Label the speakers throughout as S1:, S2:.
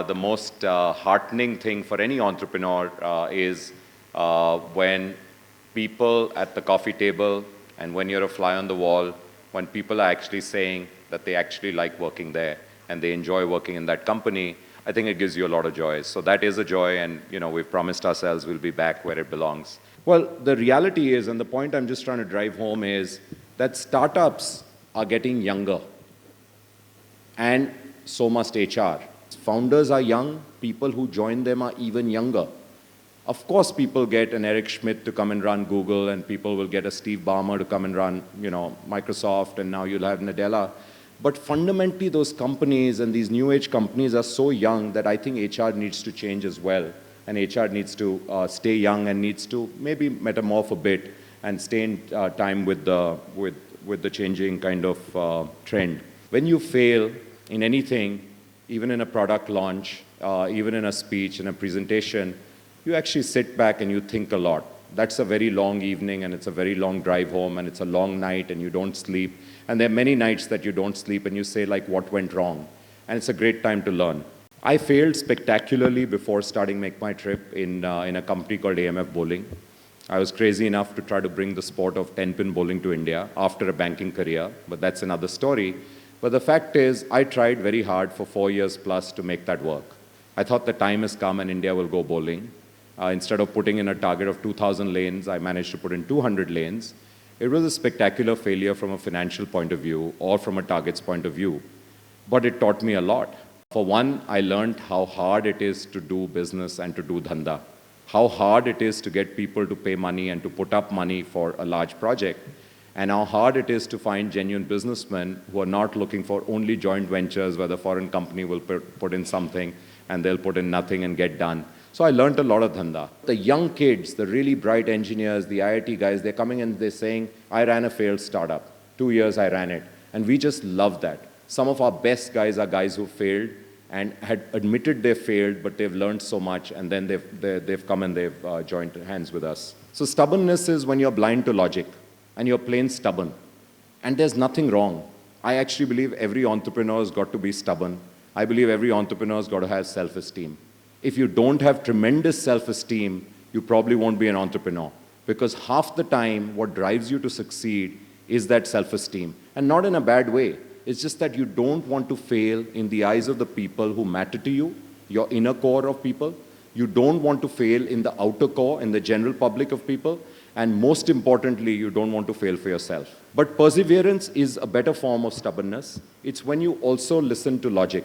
S1: the most heartening thing for any entrepreneur is when people at the coffee table and when you're a fly on the wall, when people are actually saying that they actually like working there and they enjoy working in that company, I think it gives you a lot of joy. So that is a joy, and we've promised ourselves we'll be back where it belongs. Well, the reality is, and the point I'm just trying to drive home is that startups are getting younger, and so must HR. Founders are young, people who join them are even younger. Of course, people get an Eric Schmidt to come and run Google, and people will get a Steve Ballmer to come and run, Microsoft, and now you'll have Nadella. But fundamentally, those companies and these new age companies are so young that I think HR needs to change as well. And HR needs to stay young and needs to maybe metamorph a bit and stay in time with the changing kind of trend. When you fail in anything, even in a product launch, even in a speech, in a presentation, you actually sit back and you think a lot. That's a very long evening, and it's a very long drive home, and it's a long night, and you don't sleep. And there are many nights that you don't sleep, and you say, like, what went wrong? And it's a great time to learn. I failed spectacularly before starting Make My Trip in a company called AMF Bowling. I was crazy enough to try to bring the sport of 10-pin bowling to India after a banking career, but that's another story. But the fact is, I tried very hard for 4 years plus to make that work. I thought the time has come and India will go bowling. Instead of putting in a target of 2,000 lanes, I managed to put in 200 lanes. It was a spectacular failure from a financial point of view or from a target's point of view, but it taught me a lot. For one, I learned how hard it is to do business and to do dhanda, how hard it is to get people to pay money and to put up money for a large project, and how hard it is to find genuine businessmen who are not looking for only joint ventures where the foreign company will put in something and they'll put in nothing and get done. So I learned a lot of dhanda. The young kids, the really bright engineers, the IIT guys, they're coming and they're saying, I ran a failed startup. 2 years I ran it. And we just love that. Some of our best guys are guys who failed and had admitted they failed, but they've learned so much, and then they've come and they've joined hands with us. So stubbornness is when you're blind to logic and you're plain stubborn. And there's nothing wrong. I actually believe every entrepreneur has got to be stubborn. I believe every entrepreneur has got to have self-esteem. If you don't have tremendous self-esteem, you probably won't be an entrepreneur. Because half the time, what drives you to succeed is that self-esteem. And not in a bad way. It's just that you don't want to fail in the eyes of the people who matter to you, your inner core of people. You don't want to fail in the outer core, in the general public of people. And most importantly, you don't want to fail for yourself. But perseverance is a better form of stubbornness. It's when you also listen to logic.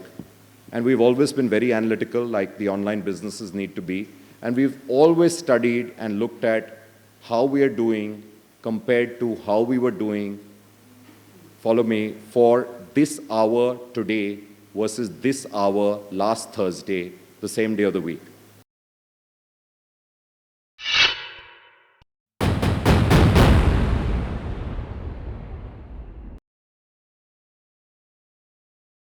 S1: And we've always been very analytical, like the online businesses need to be. And we've always studied and looked at how we are doing compared to how we were doing, follow me, for this hour today versus this hour last Thursday, the same day of the week.